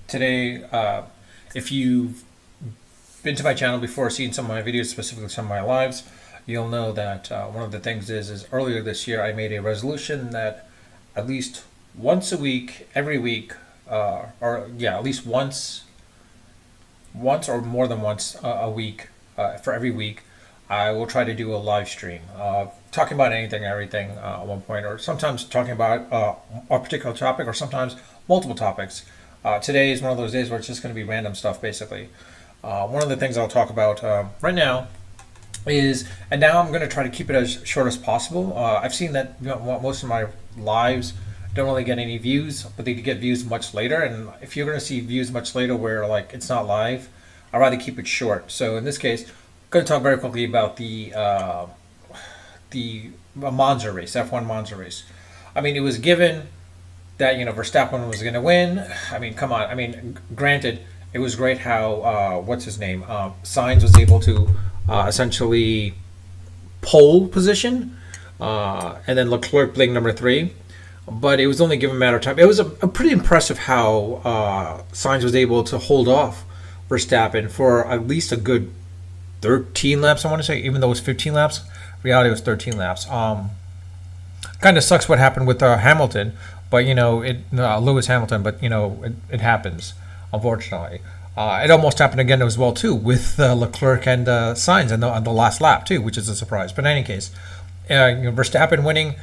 Today, if you've been to my channel before, seen some of my videos, specifically some of my lives, you'll know that one of the things is earlier this year I made a resolution that at least once a week, every week, at least once or more than once a week, for every week, I will try to do a live stream, talking about anything and everything at one point, or sometimes talking about a particular topic, or sometimes multiple topics. Today is one of those days where it's just going to be random stuff, basically. One of the things I'll talk about right now is, and now I'm going to try to keep it as short as possible. I've seen that most of my lives don't really get any views, but they get views much later. And if you're going to see views much later where like it's not live, I'd rather keep it short. So in this case, I'm going to talk very quickly about the Monza race, F1 Monza race. I mean, it was given that Verstappen was going to win. I mean, come on. I mean, granted, it was great how what's his name, Sainz was able to essentially pole position, and then Leclerc being number 3. But it was only given a matter of time. It was a pretty impressive how Sainz was able to hold off Verstappen for at least a good 13 laps. I want to say, even though it was 15 laps, reality was 13 laps. Kind of sucks what happened with Hamilton, but Lewis Hamilton. But it happens, unfortunately. It almost happened again as well too with Leclerc and Sainz on the last lap too, which is a surprise. But in any case, Verstappen winning.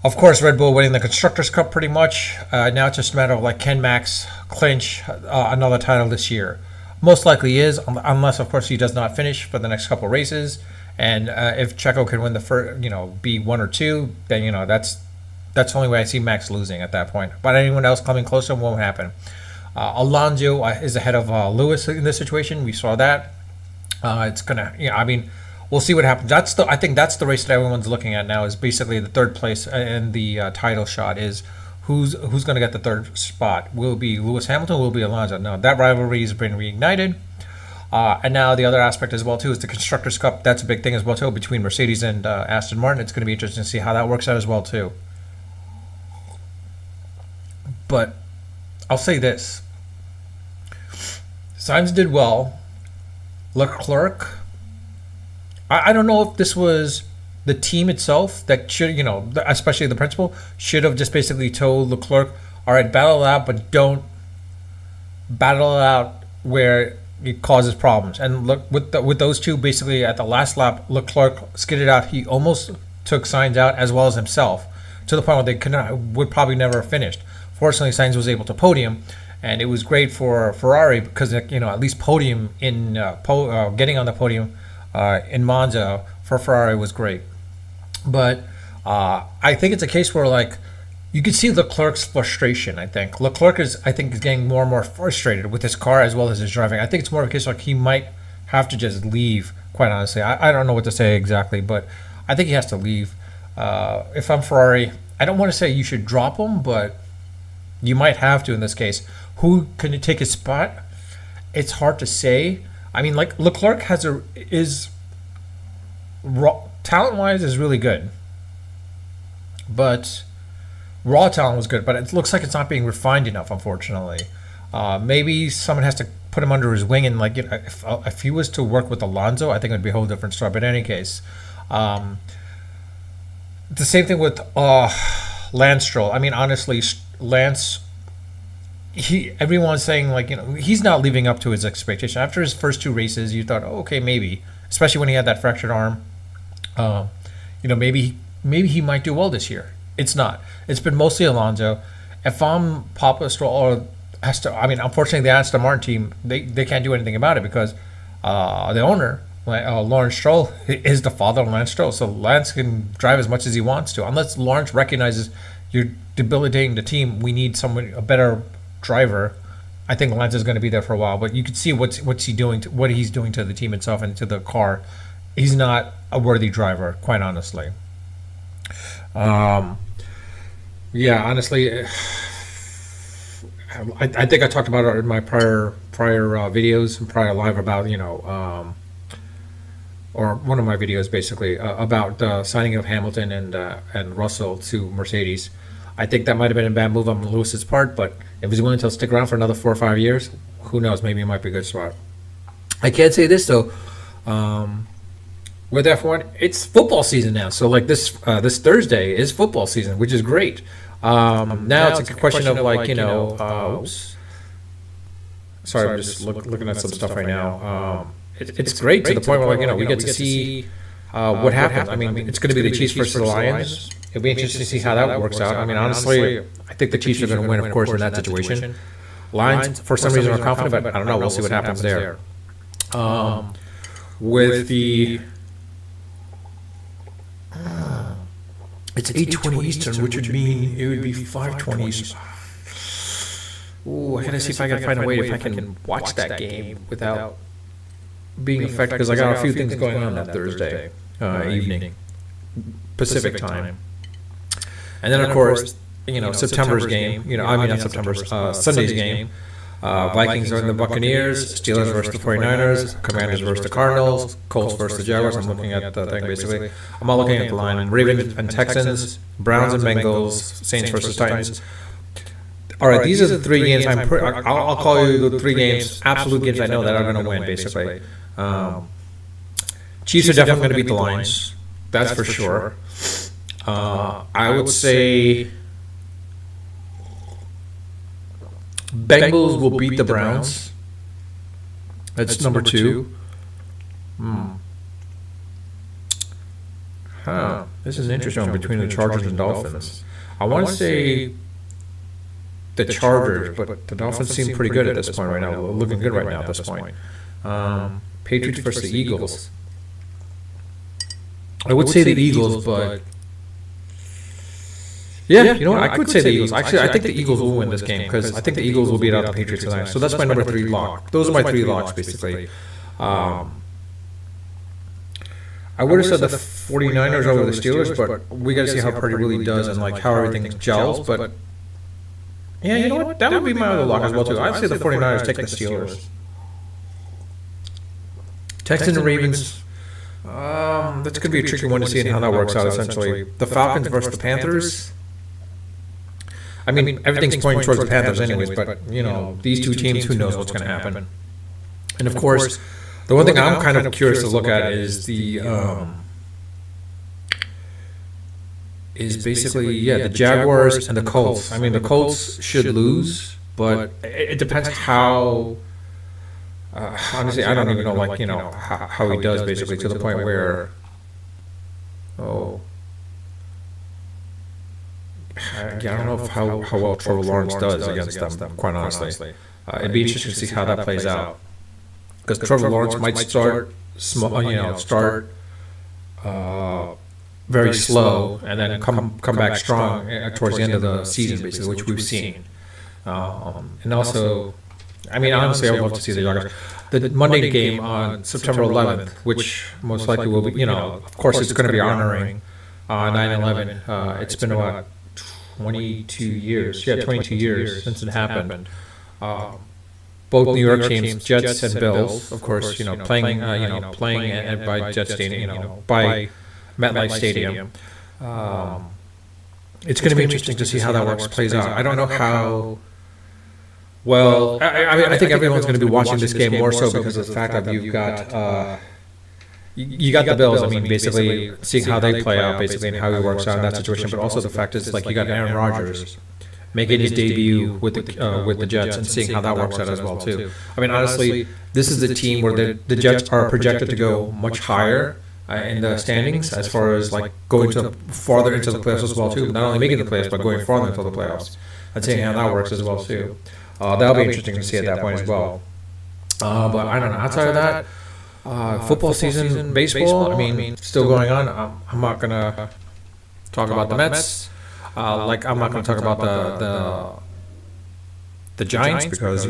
Of course, Red Bull winning the Constructors' Cup pretty much. Now it's just a matter of like, can Max clinch another title this year? Most likely is, unless of course he does not finish for the next couple of races. And if Checo can win the first, be 1 or 2, then that's the only way I see Max losing at that point. But anyone else coming closer won't happen. Alonso is ahead of Lewis in this situation. We saw that. It's gonna, we'll see what happens. I think that's the race that everyone's looking at now. Is basically the third place in the title shot. Is who's going to get the third spot? Will it be Lewis Hamilton? Will it be Alonso? No, that rivalry has been reignited. And now the other aspect as well too is the Constructors' Cup. That's a big thing as well too between Mercedes and Aston Martin. It's going to be interesting to see how that works out as well too. But I'll say this: Sainz did well. Leclerc, I don't know if this was the team itself that should, especially the principal, should have just basically told Leclerc, all right, battle it out, but don't battle it out where it causes problems. And look, with those two, basically at the last lap, Leclerc skidded out. He almost took Sainz out as well as himself, to the point where they would probably never have finished. Fortunately, Sainz was able to podium, and it was great for Ferrari because at least podium in getting on the podium in Monza for Ferrari was great. But I think it's a case where like you could see Leclerc's frustration. I think Leclerc is getting more and more frustrated with his car as well as his driving. I think it's more of a case like he might have to just leave. Quite honestly, I don't know what to say exactly, but I think he has to leave. If I'm Ferrari, I don't want to say you should drop him, but you might have to in this case. Who can take his spot? It's hard to say. I mean, like Leclerc talent-wise is really good, but raw talent was good. But it looks like it's not being refined enough, unfortunately. Maybe someone has to put him under his wing, and like if he was to work with Alonso, I think it would be a whole different story. But in any case, the same thing with Lance Stroll. I mean, honestly, Lance. Everyone's saying like he's not living up to his expectation. After his first 2 races, you thought, oh, okay, maybe, especially when he had that fractured arm, maybe he might do well this year. It's not. It's been mostly Alonso. If I'm Papa Stroll or unfortunately the Aston Martin team, they can't do anything about it because the owner, Lawrence Stroll, is the father of Lance Stroll. So Lance can drive as much as he wants to, unless Lawrence recognizes you're debilitating the team. We need a better driver. I think Lance is going to be there for a while, but you can see what he's doing to the team itself and to the car. He's not a worthy driver, quite honestly. Honestly, I think I talked about it in my prior videos and prior live about or one of my videos basically about signing of Hamilton and Russell to Mercedes. I think that might have been a bad move on Lewis's part, but if he's willing to stick around for another 4 or 5 years, who knows? Maybe it might be a good spot. I can't say this though. With F1, it's football season now. So like this Thursday is football season, which is great. Now it's a question of like oops. Sorry, I'm just looking at some stuff right now. It's great to the point where like we get to see what happens. I mean, it's going to be the Chiefs versus the Lions. It'll be interesting to see how that works out. I mean, honestly, I think the Chiefs are going to win, of course, in that situation. Lions, for some reason, are confident, but I don't know. We'll see what happens there. With the it's 8:20 Eastern, which would mean it would be 5:20 Eastern. Ooh, I gotta see if I can find a way if I can watch that game without being affected, because I got a few things going on that Thursday evening, Pacific time. And then of course, September's game. I mean not September's, Sunday's game. Vikings are the Buccaneers, Steelers versus the 49ers, Commanders versus the Cardinals, Colts versus the Jaguars. I'm looking at the thing basically. I'm not looking at the line. Ravens and Texans, Browns and Bengals, Saints versus Titans. All right, these are the 3 games. I'll call you the 3 games, absolute games I know that are going to win basically. Chiefs are definitely going to beat the Lions. That's for sure. I would say Bengals will beat the Browns. That's number 2. This is an interesting one between the Chargers and Dolphins. I want to say the Chargers, but the Dolphins seem pretty good at this point right now. Looking good right now at this point. Patriots versus the Eagles. I would say the Eagles, but yeah, you know what? I could say the Eagles. Actually, I think the Eagles will win this game because I think the Eagles will beat out the Patriots tonight. So that's my number 3 lock. Those are my 3 locks, basically. I would have said the 49ers over the Steelers, but we got to see how Purdy really does and like how everything gels. But yeah, you know what? That would be my other lock as well, too. I'd say the 49ers take the Steelers. Texans and Ravens. That's going to be a tricky one to see and how that works out, essentially. The Falcons versus the Panthers. I mean, everything's pointing towards the Panthers anyways, but, these 2 teams, who knows what's going to happen. And, of course, the one thing I'm kind of curious to look at is the the Jaguars and the Colts. I mean, the Colts should lose, but it depends how... honestly, I don't even know, how he does, basically, to the point where... I don't know how well Trevor Lawrence does against them, quite honestly. It'd be interesting to see how that plays out. Because Trevor Lawrence might start small, very slow, and then come back strong towards the end of the season, basically, which we've seen. And also, I mean, honestly, I would love to see the Jaguars. The Monday game on September 11th, which most likely will be, of course, it's going to be honoring 9/11. It's been about 22 years. Yeah, 22 years since it happened. Both New York teams, Jets and Bills, of course, playing by Jet Stadium, by MetLife Stadium. It's going to be interesting to see how that plays out. I don't know how. Well, I think everyone's going to be watching this game more so because of the fact that you've got you got the Bills. I mean, basically seeing how they play out, basically, and how he works out in that situation. But also the fact is, like, you got Aaron Rodgers making his debut with the Jets and seeing how that works out as well too. I mean, honestly, this is a team where the Jets are projected to go much higher in the standings as far as like going to farther into the playoffs as well too. Not only making the playoffs, but going farther into the playoffs and seeing how that works as well too. That'll be interesting to see at that point as well. But I don't know. Outside of that, football season, baseball, I mean, still going on. I'm not going to talk about the Mets. I'm not going to talk about the Giants because,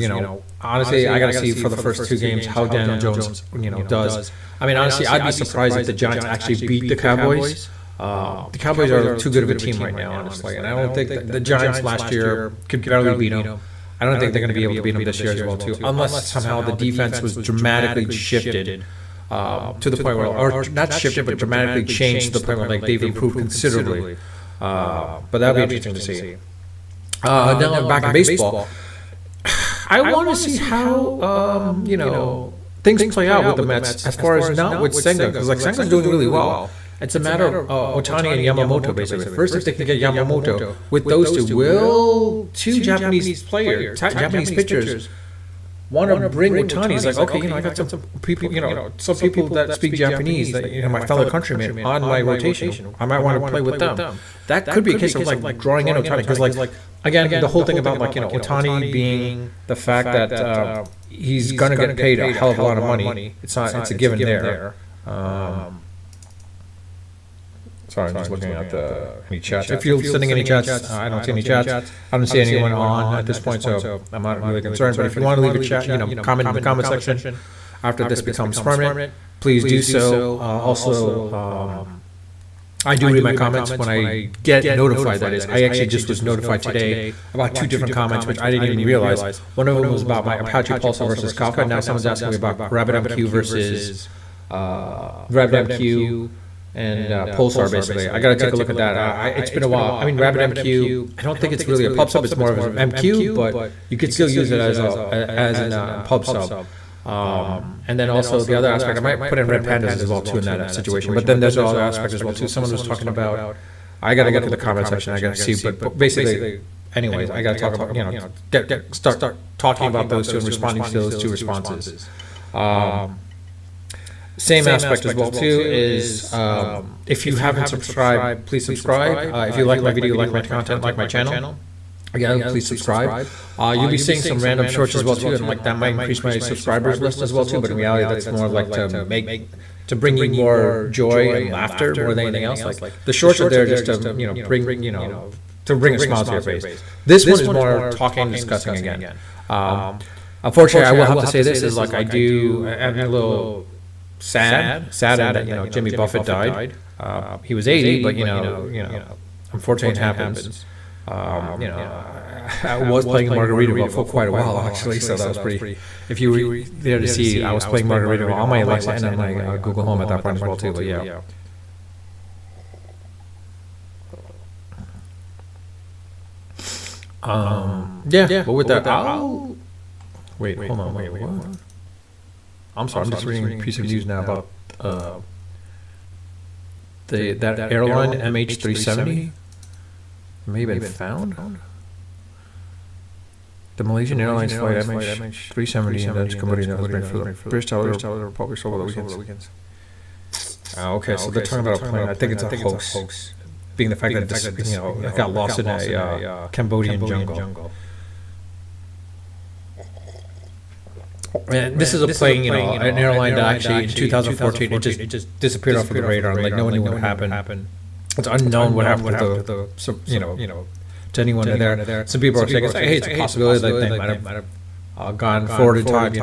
honestly, I got to see for the first 2 games how Daniel Jones, does. I mean, honestly, I'd be surprised if the Giants actually beat the Cowboys. The Cowboys are too good of a team right now, honestly, and I don't think that the Giants last year could barely beat them. I don't think they're going to be able to beat them this year as well, too, unless somehow the defense was dramatically shifted to the point where, or not shifted, but dramatically changed to the point where like they've improved considerably. But that would be interesting to see. Now back in baseball, I want to see how things play out with the Mets as far as not with Senga, because like Senga's doing really well. It's a matter of Ohtani and Yamamoto, basically. First, if they can get Yamamoto, with those two, will two Japanese Japanese pitchers want to bring Ohtani? It's like, okay, I got some people, some people that speak Japanese, that, my fellow countrymen on my rotation. I might want to play with them. That could be a case of like drawing in Ohtani, because like, again, the whole thing about like, Ohtani being the fact that he's going to get paid a hell of a lot of money. It's a given there. Sorry, I'm just looking at any chats. If you're sending any chats, I don't see any chats. I don't see anyone on at this point, so I'm not really concerned. But if you want to leave a chat, comment in the comment section after this becomes permanent, please do so. Also, I do read my comments when I get notified. That is, I actually just was notified today about 2 different comments, which I didn't even realize. One of them was about my Apache Pulsar versus Kafka. Now someone's asking me about RabbitMQ versus RabbitMQ. And Pulsar, basically. I got to take a look at that. It's been a while. I mean, RabbitMQ, I don't think it's really a pub sub. It's more of an MQ, but you could still use it as a pub sub. And then also the other aspect, I might put in Red Pandas as well, too, in that situation. But then there's other aspects as well, too. Someone was talking about, I got to get to the comment section. I got to see. But basically, anyways, I got to talk about, start talking about those two and responding to those 2 responses. Same aspect as well too is if you haven't subscribed, please subscribe. If you like my video, like my content, like my channel, again, please subscribe. You'll be seeing some random shorts as well too, and like that might increase my subscribers list as well too. But in reality, that's more like to bring you more joy and laughter more than anything else. Like the shorts are there just to bring a smile to your face. This one is more talking and discussing again. Unfortunately, I will have to say this is like I'm a little sad that Jimmy Buffett died. He was 80, but unfortunately it happens. I was playing Margaritaville for quite a while actually, so that was pretty. If you were there to see, I was playing Margaritaville on my Alexa and on my Google Home at that point as well too. But yeah. But with that, I'll wait. Hold on. Wait. What? I'm sorry, I'm just reading a piece of news now about that airline MH370 may have been found. The Malaysian Airlines flight MH370 and Dutch Cambodia has been for the British Television Republic over the weekends. Okay, so they're talking about a plane. I think it's a hoax, being the fact that it got lost in a Cambodian jungle. And this is a plane, an airline that actually in 2014 it just disappeared off of the radar. Like no one knew what happened. It's unknown what happened to to anyone there. Some people are saying, hey, it's a possibility that they might have gone forward in time.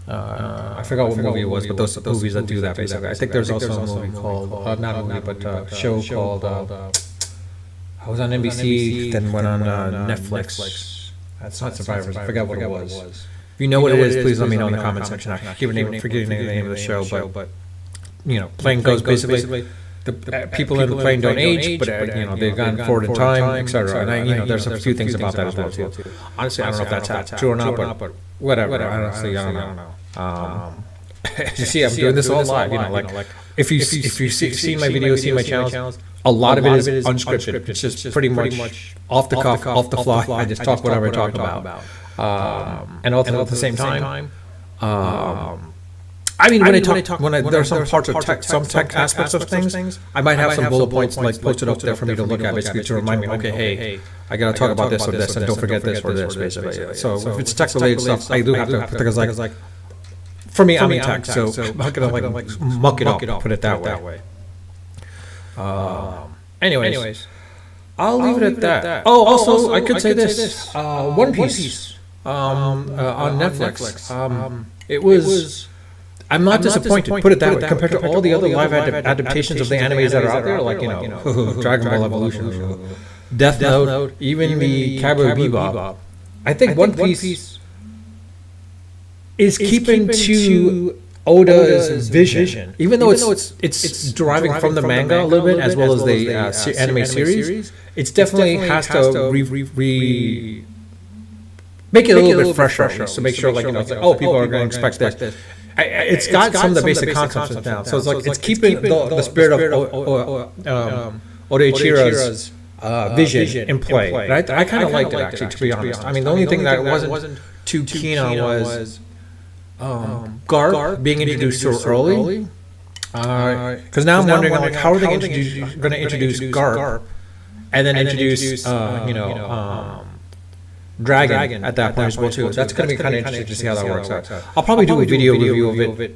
I forgot what movie it was, but those movies that do that basically. I think there's also a movie called not a movie, but a show called. I was on NBC, then went on Netflix. That's not Survivors. I forgot what it was. If you know what it is, please let me know in the comment section. I keep forgetting the name of the show, but plane goes basically. The people in the plane don't age, but they've gone forward in time, etc. And there's a few things about that as well too. Honestly, I don't know if that's true or not, but whatever. Honestly, I don't know. You see, I'm doing this all live. Like if you see my videos, see my channels, a lot of it is unscripted. It's just pretty much off the cuff, off the fly. I just talk whatever I talk about. And also at the same time, I mean, when there are some parts of tech, some tech aspects of things, I might have some bullet points like posted up there for me to look at, basically to remind me, okay, hey, I got to talk about this or this, and don't forget this or this, basically. So if it's tech related stuff, I do have to, because like, for me, I'm in tech, so I'm not gonna like muck it up, put it that way. Anyways, I'll leave it at that. Oh, also, I could say this: One Piece on Netflix. It was. I'm not disappointed. Put it that way. Compared to all the other live adaptations of the animes that are out there, like Dragon Ball Evolution, Death Note, even the Cowboy Bebop. I think One Piece is keeping to Oda's vision, even though it's deriving from the manga a little bit as well as the anime series, it's definitely has to make it a little bit fresher. So make sure, like, it's like, oh, people are going to expect this. It's got some of the basic concepts down. So it's like it's keeping the spirit of Oda Ichiro's vision in play. And I kind of liked it, actually, to be honest. I mean, the only thing that I wasn't too keen on was Garp being introduced so early. Because now I'm wondering, like, how are they going to introduce Garp and then introduce, Dragon at that point as well too. That's going to be kind of interesting to see how that works out. I'll probably do a video review of it.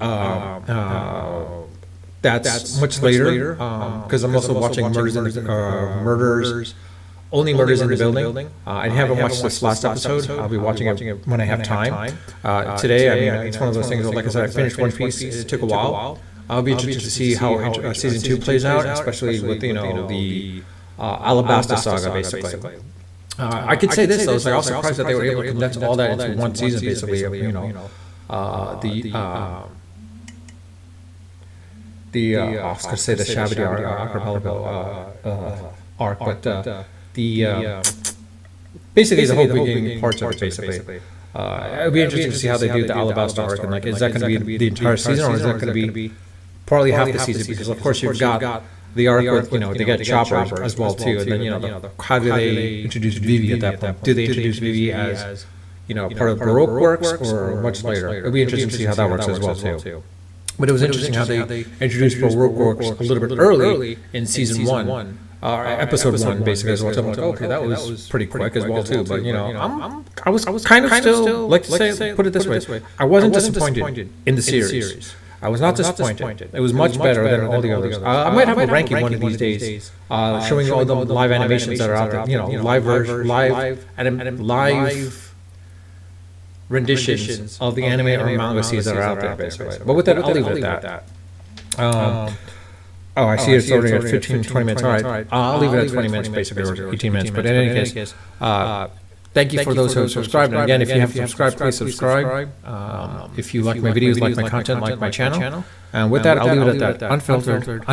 That's much later because I'm also watching Murders. Only Murders in the Building. I haven't watched this last episode. I'll be watching it when I have time. Today, I mean, it's one of those things. Like I said, I finished One Piece. It took a while. I'll be interested to see how season 2 plays out, especially with the Alabasta saga, basically. I could say this though. I was surprised that they were able to condense all that into one season, basically. I was going to say the Shabby Archipelago arc, but basically the whole beginning parts of it, basically. It'll be interesting to see how they do the Alabasta arc, and like, is that going to be the entire season, or is that going to be partly half the season? Because of course you've got the arc with, they get Chopper as well too, and then how do they introduce Vivi at that point? Do they introduce Vivi as part of Baroque works, or much later? It'll be interesting to see how that works as well too. But it was interesting how they introduced Baroque works a little bit early in season 1, episode 1 basically as well. So I'm like, okay, that was pretty quick as well too. But I was kind of still, like to say, put it this way, I wasn't disappointed in the series. I was not disappointed. It was much better than all the others. I might have a ranking one of these days, showing all the live animations that are out there. Live renditions of the anime or manga series that are out there, basically. But with that, I'll leave it at that. I see it's already at 15, 20 minutes. All right, I'll leave it at 20 minutes, basically, or 18 minutes. But in any case, thank you for those who have subscribed. And again, if you haven't subscribed, please subscribe. If you like my videos, like my content, like my channel. And with that, I'll leave it at that. Unfiltered,